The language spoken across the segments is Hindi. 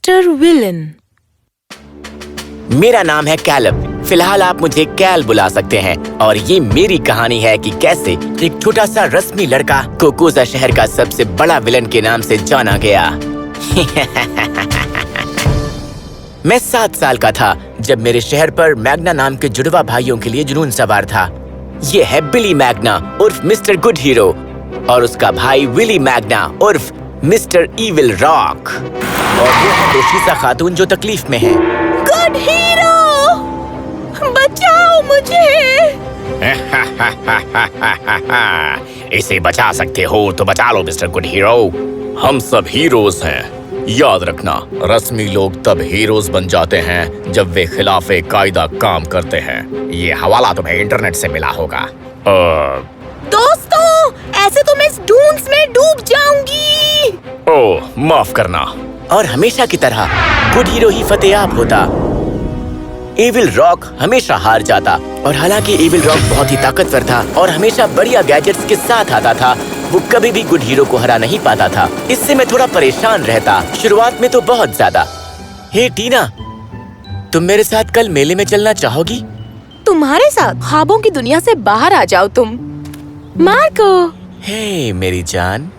Mister villain. मेरा नाम है कैलब। फिलहाल आप मुझे कैल बुला सकते हैं और ये मेरी कहानी है कि कैसे एक छोटा सा रस्मी लड़का कोकोजा शहर का सबसे बड़ा विलन के नाम से जाना गया। मैं 7 साल का था जब मेरे शहर पर मैग्ना नाम के जुड़वा भाइयों के लिए जुनून सवार था। ये है बिली मैग्ना उर्फ मिस्टर गुड हीरो और उसका भाई विली मैग्ना उर्फ मिस्टर इविल रॉक, और वो है दोशीसा खातून जो तकलीफ में है। गुड हीरो, बचाओ मुझे। इसे बचा सकते हो तो बचा लो मिस्टर गुड हीरो। हम सब हीरोज हैं। याद रखना, रस्मी लोग तब हीरोज बन जाते हैं जब वे खिलाफे कायदा काम करते हैं। ये हवाला तुम्हें इंटरनेट से मिला होगा। दोस्तों, ऐसे तो मैं इस डून्स में डूब जाऊंगी। ओह, माफ करना। और हमेशा की तरह गुड हीरो ही फतेहाब होता। इविल रॉक हमेशा हार जाता, और हालांकि इविल रॉक बहुत ही ताकतवर था और हमेशा बढ़िया गैजेट्स के साथ आता था, वो कभी भी गुड हीरो को हरा नहीं पाता था। इससे मैं थोड़ा परेशान रहता, शुरुआत में तो बहुत ज्यादा। हे टीना, तुम मेरे साथ कल मेले में चलना चाहोगी? तुम्हारे साथ? ख्वाबों की दुनिया से बाहर आ जाओ तुम। मार्को। हे मेरी जान।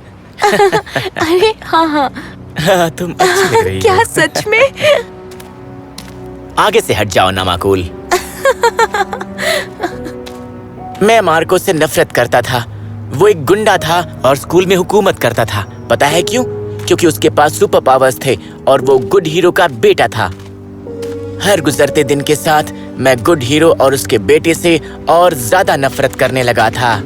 अरे हाँ, तुम अच्छी लग रही हो। क्या सच में? आगे से हट जाओ नामाकुल। मैं मार्को से नफरत करता था। वो एक गुंडा था और स्कूल में हुकूमत करता था। पता है क्यों? क्योंकि उसके पास सुपर पावर्स थे और वो गुड हीरो का बेटा था। हर गुजरते दिन के साथ मैं गुड हीरो और उसके बेटे से और ज्यादा नफरत करने लगा था।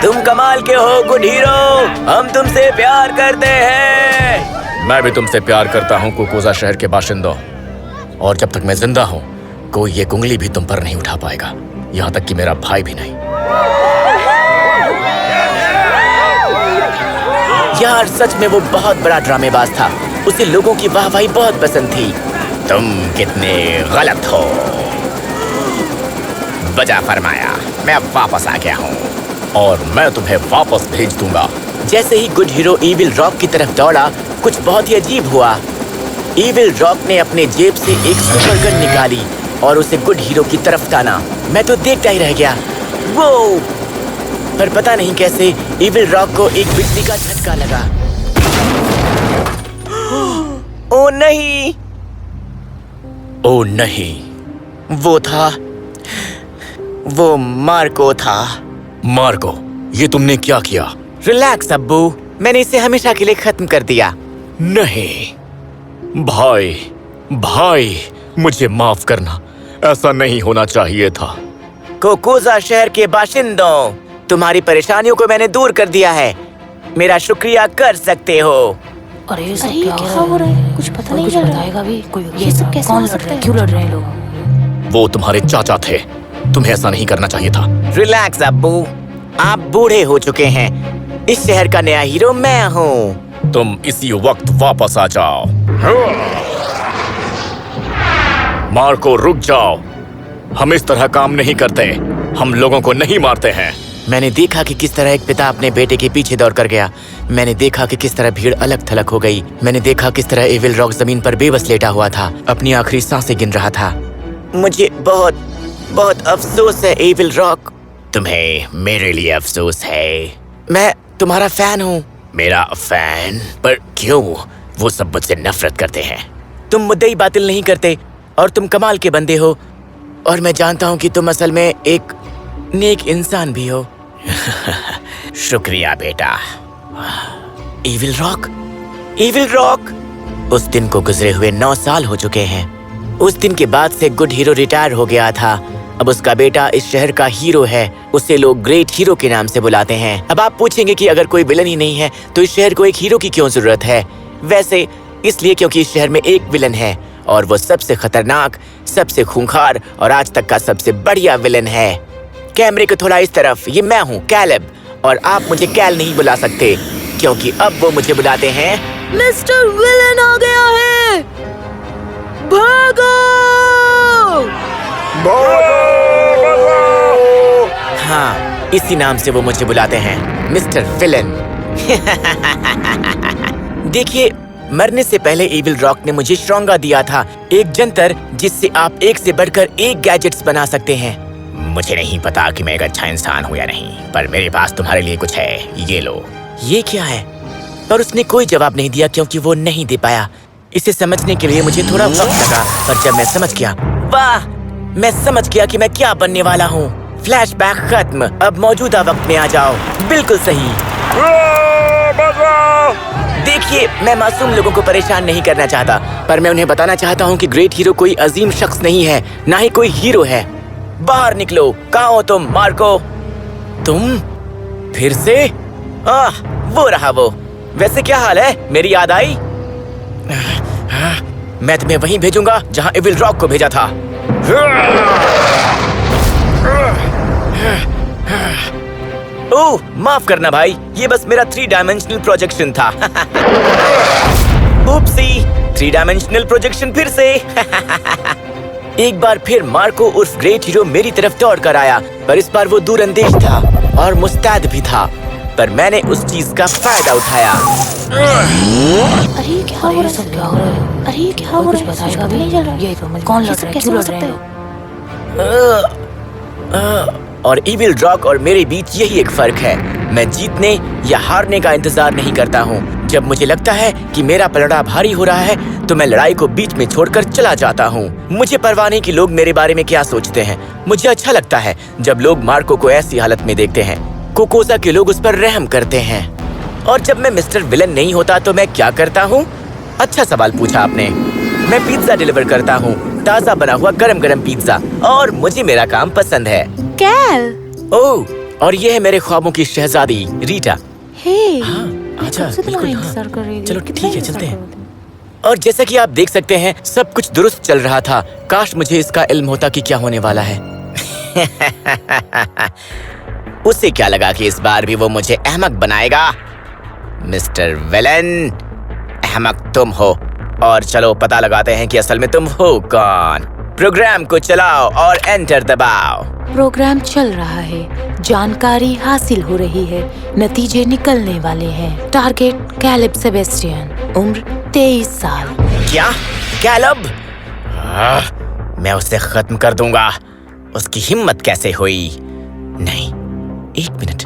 तुम कमाल के हो गुड हीरो, हम तुमसे प्यार करते हैं। मैं भी तुमसे प्यार करता हूँ कोकोजा शहर के बाशिंदों, और जब तक मैं जिंदा हूँ कोई ये उंगली भी तुम पर नहीं उठा पाएगा, यहाँ तक कि मेरा भाई भी नहीं। यार सच में वो बहुत बड़ा ड्रामेबाज था। उसे लोगों की वाहवाही बहुत पसंद थी। तुम कितने गलत हो। बजा फरमाया, मैं अब वापस आ गया हूँ और मैं तुम्हें वापस भेज दूंगा। जैसे ही गुड हीरो इविल रॉक की तरफ दौड़ा, कुछ बहुत ही अजीब हुआ। इविल रॉक ने अपने जेब से एक सुपर गन निकाली और उसे गुड हीरो की तरफ ताना। मैं तो देखता ही रह गया। वो पर पता नहीं कैसे इविल रॉक को एक बिजली का झटका लगा। ओ नहीं, ओ नहीं, वो मार्को था। मार्को, ये तुमने क्या किया? रिलैक्स अब्बू, मैंने इसे हमेशा के लिए खत्म कर दिया। नहीं भाई, मुझे माफ करना, ऐसा नहीं होना चाहिए था। कोकोजा शहर के बाशिंदों, तुम्हारी परेशानियों को मैंने दूर कर दिया है। मेरा शुक्रिया कर सकते हो। अरे ये सब क्या हो रहा है? कुछ पता नहीं चल रहा है। कोई ये सब कैसे कौन लड़ रहा है? क्यों लड़ रहे हैं लोग? वो तुम्हारे चाचा थे, तुम्हें ऐसा नहीं करना चाहिए था। रिलैक्स अब्बू, आप बूढ़े हो चुके हैं। इस शहर का नया हीरो मैं हूँ। तुम इसी वक्त वापस आ जाओ। मार्को रुक जाओ, हम इस तरह काम नहीं करते। हम लोगों को नहीं मारते हैं। मैंने देखा कि किस तरह एक पिता अपने बेटे के पीछे दौड़ कर गया। मैंने देखा कि किस तरह भीड़ अलग थलग हो गई। मैंने देखा किस तरह इविल रॉक जमीन पर बेबस लेटा हुआ था, अपनी आखिरी सांसें गिन रहा था। मुझे बहुत अफसोस है इविल रॉक। तुम्हें मेरे लिए अफसोस है? मैं तुम्हारा फैन हूँ। मेरा फैन? पर क्यों? वो सब मुझसे नफरत करते हैं। तुम मुद्दई बातिल नहीं करते और तुम कमाल के बंदे हो, और मैं जानता हूँ कि तुम असल में एक नेक इंसान भी हो। शुक्रिया बेटा। इविल रॉक, उस दिन को गुजरे हुए 9 साल हो चुके हैं। उस दिन के बाद से गुड हीरो रिटायर हो गया था। अब उसका बेटा इस शहर का हीरो है। उसे लोग ग्रेट हीरो के नाम से बुलाते हैं। अब आप पूछेंगे कि अगर कोई विलन ही नहीं है तो इस शहर को एक हीरो की क्यों जरूरत है? वैसे इसलिए क्योंकि इस शहर में एक विलन है, और वो सबसे खतरनाक, सबसे खूंखार और आज तक का सबसे बढ़िया विलन है। कैमरे को थोड़ा इस तरफ, ये मैं हूँ कैलब, और आप मुझे कैल नहीं बुला सकते क्योंकि अब वो मुझे बुलाते हैं मिस्टर विलन आ गया है। भागो! हाँ, इसी नाम से वो मुझे बुलाते हैं, मिस्टर विलन। देखिए, मरने से पहले इविल रॉक ने मुझे श्रृंगार दिया था, एक जंतर जिससे आप एक से बढ़कर एक गैजेट्स बना सकते हैं। मुझे नहीं पता कि मैं एक अच्छा इंसान हूँ या नहीं, पर मेरे पास तुम्हारे लिए कुछ है, ये लो। ये क्या है? पर उसने कोई जवाब नहीं दिया क्योंकि वो नहीं दे पाया। इसे समझने के लिए मुझे थोड़ा वक्त लगा, पर जब मैं समझ गया, वाह, मैं समझ गया कि मैं क्या बनने वाला हूँ। फ्लैशबैक खत्म, अब मौजूदा वक्त में आ जाओ। बिल्कुल सही। देखिए, मैं मासूम लोगों को परेशान नहीं करना चाहता, पर मैं उन्हें बताना चाहता हूँ कि ग्रेट हीरो कोई अजीम शख्स नहीं है, ना ही कोई हीरो है। बाहर निकलो। कहाँ हो तुम, मार्को? तुम फिर से? वो रहा वो। वैसे क्या हाल है? मेरी याद आई? मैं तुम्हें वहीं भेजूंगा जहाँ इविल रॉक को भेजा था। ओह, माफ करना भाई, ये बस मेरा 3 डायमेंशनल प्रोजेक्शन था। उप्सी, 3 डायमेंशनल प्रोजेक्शन फिर से। एक बार फिर मार्को उर्फ ग्रेट हीरो मेरी तरफ दौड़ कर आया, पर इस बार वो दूरअंदेश था और मुस्तैद भी था, पर मैंने उस चीज का फायदा उठाया। अरे क्या हो रहा है? क्या हो रहा है? अरे क्या हो रहा है? कुछ बताएगा भी? ये कौन लड़ रहा है? क्यों लड़ रहे हैं? और इविल रॉक और मेरे बीच यही एक फर्क है। मैं जीतने या हारने का इंतजार नहीं करता हूँ। जब मुझे लगता है कि मेरा पलड़ा भारी हो रहा है तो मैं लड़ाई को बीच में छोड़कर चला जाता हूँ। मुझे परवाह नहीं कि लोग मेरे बारे में क्या सोचते हैं। मुझे अच्छा लगता है जब लोग मार्को को ऐसी हालत में देखते हैं। कोकोसा के लोग उस पर रहम करते हैं। और जब मैं मिस्टर विलन नहीं होता तो मैं क्या करता हूँ? अच्छा सवाल पूछा आपने। मैं पिज्जा डिलीवर करता हूँ, ताज़ा बना हुआ गरम गरम पिज्जा, और मुझे मेरा काम पसंद है। कैल। ओह, और ये है मेरे ख्वाबों की शहजादी रीटा। हे, हाँ, आजा, बिल्कुल, हाँ। इंतजार कर रही थी। चलो ठीक है, चलते हैं। और जैसा कि आप देख सकते हैं, सब कुछ दुरुस्त चल रहा था। काश मुझे इसका इल्म होता कि क्या होने वाला है। उसे क्या लगा कि इस बार भी वो मुझे अहमक बनाएगा? मिस्टर विलन, अहमक तुम हो, और चलो पता लगाते हैं कि असल में तुम हो कौन। प्रोग्राम को चलाओ और एंटर दबाओ। प्रोग्राम चल रहा है, जानकारी हासिल हो रही है, नतीजे निकलने वाले हैं। टारगेट कैलिब सेबेस्टियन, उम्र 23 साल। क्या? कैलब? मैं उसे खत्म कर दूंगा। उसकी हिम्मत कैसे हुई? नहीं, एक मिनट,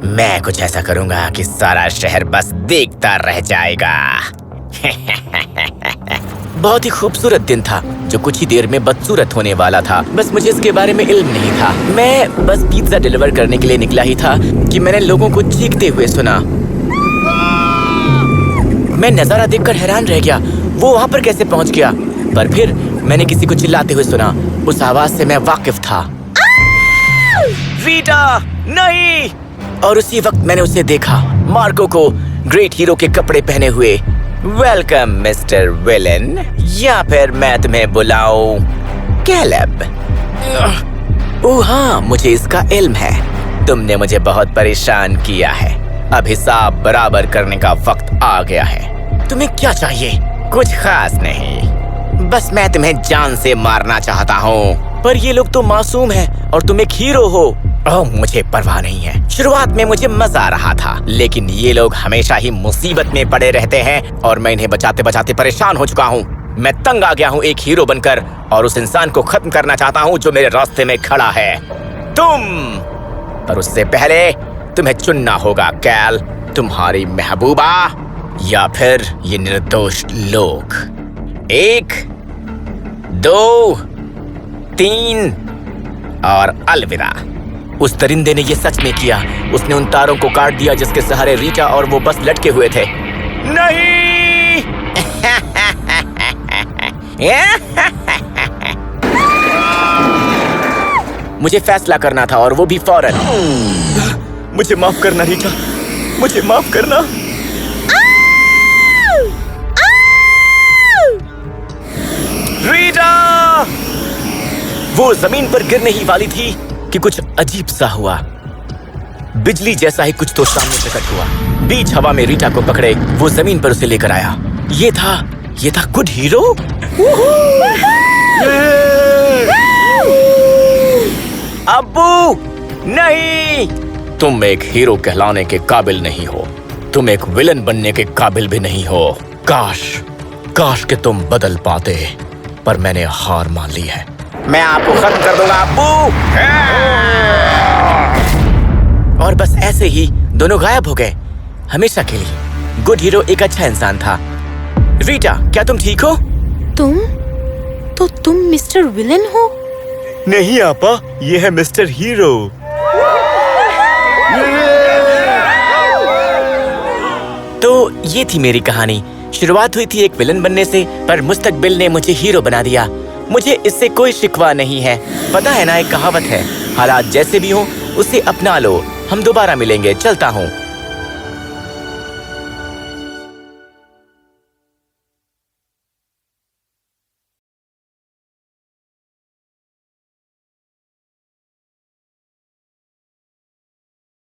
मैं कुछ ऐसा करूंगा कि सारा शहर बस देखता रह जाएगा। बहुत ही खूबसूरत दिन था जो कुछ ही देर में बदसूरत होने वाला था। बस मुझे इसके बारे में इल्म नहीं था। मैं बस पिज्जा डिलीवर करने के लिए निकला ही था कि मैंने लोगों को चीखते हुए सुना। मैं नजारा देखकर हैरान रह गया, वो वहां पर कैसे पहुंच गया? पर फिर मैंने किसी को चिल्लाते हुए सुना। उस आवाज से मैं वाकिफ था। रीटा, नहीं! और उसी वक्त मैंने उसे देखा, मार्को को, ग्रेट हीरो के कपड़े पहने हुए। वेलकम मिस्टर विलन, या फिर मैं तुम्हें बुलाऊं कैलब? ओह हाँ, मुझे इसका इल्म है। तुमने मुझे बहुत परेशान किया है। अब हिसाब बराबर करने का वक्त आ गया है। तुम्हें क्या चाहिए? कुछ खास नहीं, बस मैं तुम्हें जान से मारना चाहता हूँ। पर ये लोग तो मासूम हैं और तुम एक हीरो हो। ओह, मुझे परवाह नहीं है। शुरुआत में मुझे मजा आ रहा था, लेकिन ये लोग हमेशा ही मुसीबत में पड़े रहते हैं और मैं इन्हें बचाते बचाते परेशान हो चुका हूँ। मैं तंग आ गया हूँ एक हीरो बनकर, और उस इंसान को खत्म करना चाहता हूँ जो मेरे रास्ते में खड़ा है, तुम। पर उससे पहले तुम्हें चुनना होगा कैल, तुम्हारी महबूबा या फिर ये निर्दोष लोग। 1, 2, 3 और अलविदा। उस दरिंदे ने ये सच में किया। उसने उन तारों को काट दिया जिसके सहारे रीटा और वो बस लटके हुए थे। नहीं! मुझे फैसला करना था, और वो भी फौरन। मुझे माफ करना रीटा, मुझे माफ करना। रीटा! वो जमीन पर गिरने ही वाली थी कि कुछ अजीब सा हुआ। बिजली जैसा ही कुछ तो सामने प्रकट हुआ। बीच हवा में रीटा को पकड़े वो जमीन पर उसे लेकर आया। ये था गुड हीरो। अब्बू, नहीं। तुम एक हीरो कहलाने के काबिल नहीं हो, तुम एक विलन बनने के काबिल भी नहीं हो। काश कि तुम बदल पाते, पर मैंने हार मान ली है। मैं आपको खत्म कर दूंगा अब्बू। और बस ऐसे ही दोनों गायब हो गए, हमेशा के लिए। गुड हीरो एक अच्छा इंसान था। रीटा, क्या तुम ठीक हो? तुम मिस्टर विलन हो? नहीं आपा, ये है मिस्टर हीरो। तो ये थी मेरी कहानी। शुरुआत हुई थी एक विलन बनने से, पर मुस्तकबिल ने मुझे हीरो बना दिया। मुझे इससे कोई शिकवा नहीं है। पता है ना, एक कहावत है, हालात जैसे भी हो उसे अपना लो। हम दोबारा मिलेंगे, चलता हूँ।